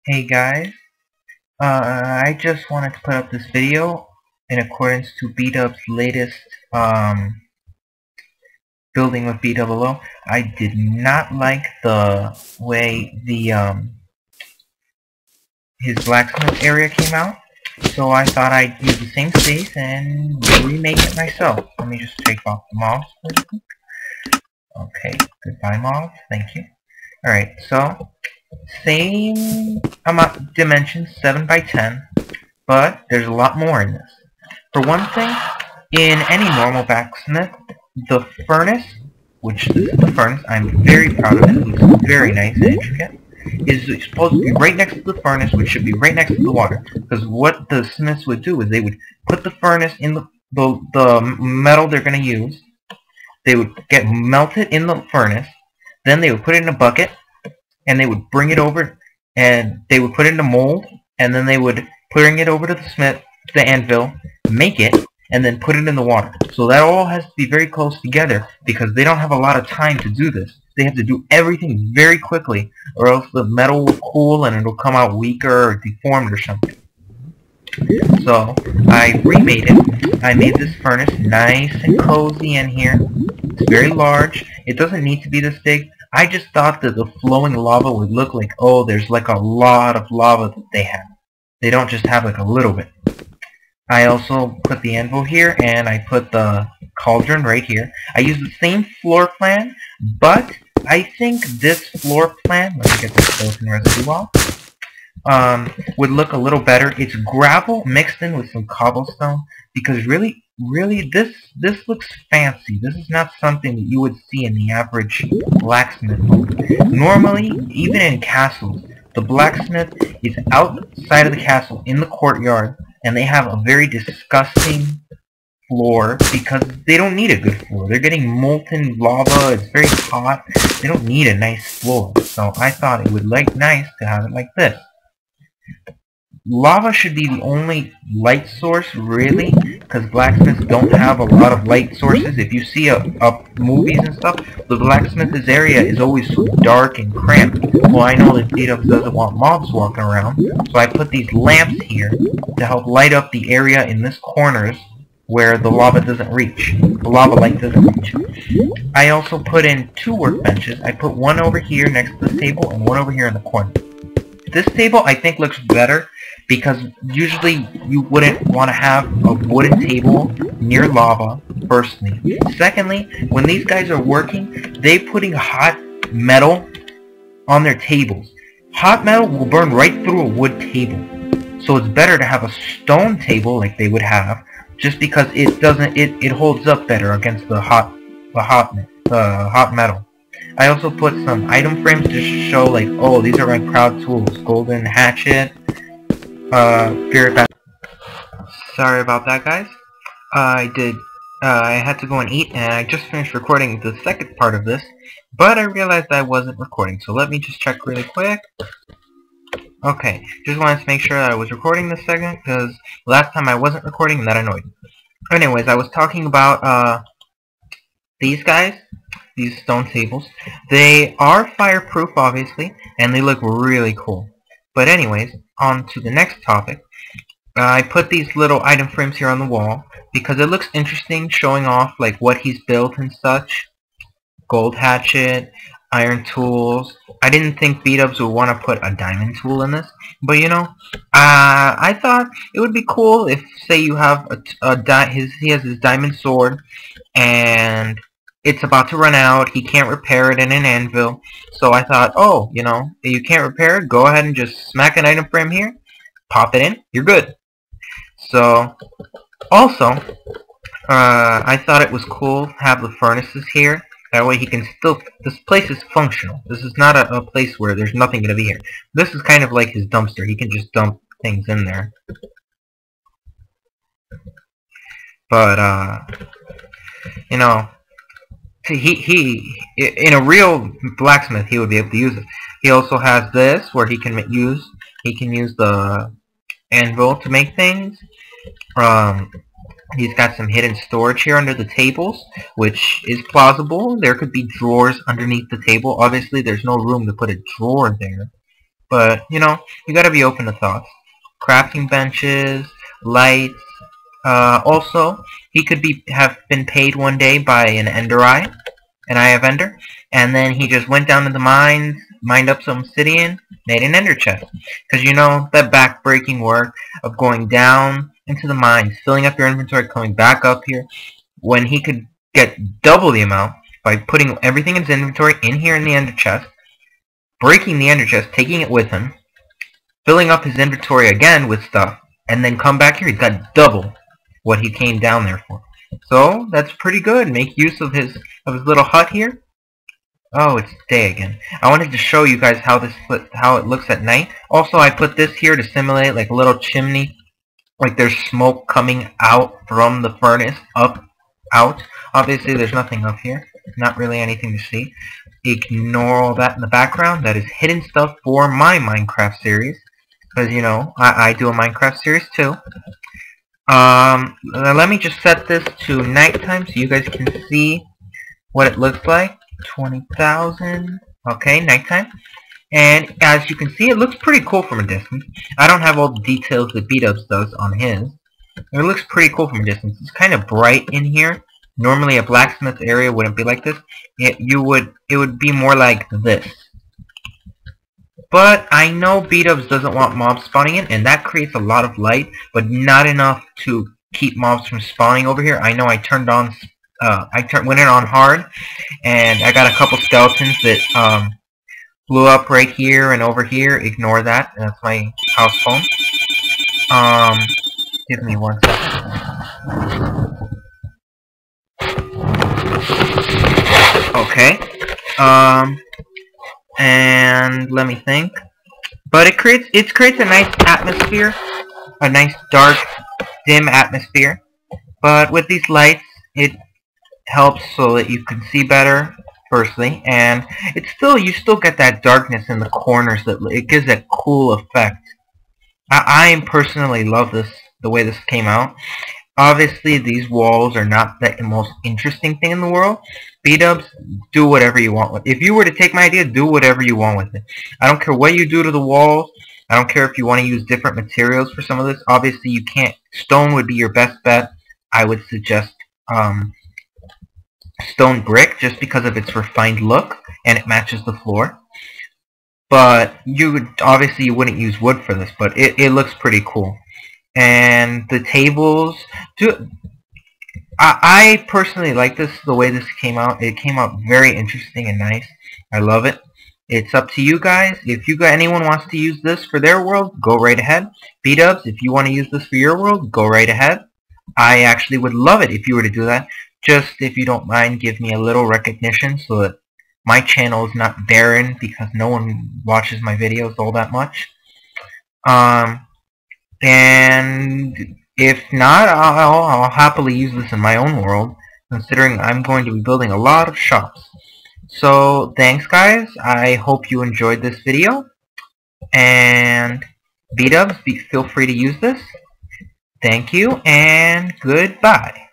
Hey guys, I just wanted to put up this video in accordance to Bdubs' latest building with BOO. I did not like the way his blacksmith area came out, so I thought I'd use the same space and remake it myself. Let me just take off the mobs. Okay, goodbye mobs, thank you. Alright, so same amount dimensions, 7 by 10. But there's a lot more in this. For one thing, in any normal blacksmith, the furnace, which this is the furnace, I'm very proud of it, it looks very nice and intricate, is supposed to be right next to the furnace, which should be right next to the water. Because what the smiths would do is they would put the furnace in the metal they're going to use, they would get melted in the furnace, then they would put it in a bucket, and they would bring it over, and they would put it in a mold, and then they would bring it over to the smith, the anvil, make it, and then put it in the water. So that all has to be very close together because they don't have a lot of time to do this. They have to do everything very quickly or else the metal will cool and it'll come out weaker or deformed or something. So I remade it. I made this furnace nice and cozy in here. It's very large. It doesn't need to be this big. I just thought that the flowing lava would look like, oh, there's like a lot of lava that they have. They don't just have like a little bit. I also put the anvil here, and I put the cauldron right here. I used the same floor plan, but I think this floor plan, let me get this skeleton residue off, would look a little better. It's gravel mixed in with some cobblestone, because really, this looks fancy. This is not something that you would see in the average blacksmith. Normally, even in castles, the blacksmith is outside of the castle in the courtyard, and they have a very disgusting floor because they don't need a good floor. They're getting molten lava, it's very hot, they don't need a nice floor. So I thought it would look nice to have it like this. Lava should be the only light source, really, because blacksmiths don't have a lot of light sources. If you see movies and stuff, the blacksmith's area is always so dark and cramped. Well, I know that Bdubs doesn't want mobs walking around, so I put these lamps here to help light up the area in this corners where the lava doesn't reach. The lava light doesn't reach. I also put in 2 workbenches. I put one over here next to the table and one over here in the corner. This table I think looks better because usually you wouldn't want to have a wooden table near lava, firstly. Secondly, when these guys are working, they're putting hot metal on their tables. Hot metal will burn right through a wood table. So it's better to have a stone table like they would have, just because it holds up better against the hot metal. I also put some item frames to show, like, oh, these are my proud tools. Golden hatchet, sorry about that, guys. I had to go and eat, and I just finished recording the second part of this, but I realized I wasn't recording, so let me just check really quick. Okay, just wanted to make sure that I was recording this second, because last time I wasn't recording, and that annoyed me. Anyways, I was talking about, these guys, these stone tables. They are fireproof, obviously, and they look really cool. But anyways, on to the next topic. I put these little item frames here on the wall because it looks interesting, showing off like what he's built and such. Gold hatchet, iron tools. I didn't think Bdubs would want to put a diamond tool in this, but you know, I thought it would be cool if, say, you have he has his diamond sword, and it's about to run out, he can't repair it in an anvil, so I thought, oh, you know, if you can't repair it, go ahead and just smack an item frame here, pop it in, you're good. So, also, I thought it was cool to have the furnaces here, that way he can still, this place is functional, this is not a place where there's nothing going to be here. This is kind of like his dumpster, he can just dump things in there. But, you know, he in a real blacksmith he would be able to use it. He also has this where he can use the anvil to make things. He's got some hidden storage here under the tables, which is plausible. There could be drawers underneath the table. Obviously there's no room to put a drawer there, but, you know, you gotta be open to thoughts. Crafting benches, lights. Also, he could have been paid one day by an Eye of Ender, and then he just went down to the mines, mined up some obsidian, made an ender chest. Because you know, that back-breaking work of going down into the mines, filling up your inventory, coming back up here, when he could get double the amount by putting everything in his inventory in here in the ender chest, breaking the ender chest, taking it with him, filling up his inventory again with stuff, and then come back here, he's got double what he came down there for. So that's pretty good. Make use of his little hut here. Oh, it's day again. I wanted to show you guys how it looks at night. Also, I put this here to simulate like a little chimney, like there's smoke coming out from the furnace, out. Obviously, there's nothing up here. Not really anything to see. Ignore all that in the background. That is hidden stuff for my Minecraft series, because you know I do a Minecraft series too. Let me just set this to nighttime so you guys can see what it looks like. 20,000. Okay, nighttime. And as you can see, it looks pretty cool from a distance. I don't have all the details that Bdubs does on his. It looks pretty cool from a distance. It's kind of bright in here. Normally a blacksmith area wouldn't be like this. It would be more like this. But I know Bdubs doesn't want mobs spawning in, and that creates a lot of light, but not enough to keep mobs from spawning over here. I know I went in on hard, and I got a couple skeletons that blew up right here and over here. Ignore that. That's my house phone. Give me 1 second. Okay. And let me think. But it creates a nice atmosphere, a nice dark, dim atmosphere. But with these lights, it helps so that you can see better, firstly, and you still get that darkness in the corners. That it gives that cool effect. I personally love the way this came out. Obviously, these walls are not the most interesting thing in the world. Bdubs, do whatever you want with it. If you were to take my idea, do whatever you want with it. I don't care what you do to the walls. I don't care if you want to use different materials for some of this. Obviously, you can't. Stone would be your best bet. I would suggest stone brick, just because of its refined look and it matches the floor. But you wouldn't use wood for this, but it looks pretty cool. And the tables, I personally like the way this came out. It came out very interesting and nice. I love it. It's up to you guys. If anyone wants to use this for their world, go right ahead. Bdubs, if you want to use this for your world, go right ahead. I actually would love it if you were to do that. Just, if you don't mind, give me a little recognition so that my channel is not barren, because no one watches my videos all that much. And if not, I'll happily use this in my own world, considering I'm going to be building a lot of shops. So, thanks guys. I hope you enjoyed this video. And Bdubs, feel free to use this. Thank you, and goodbye.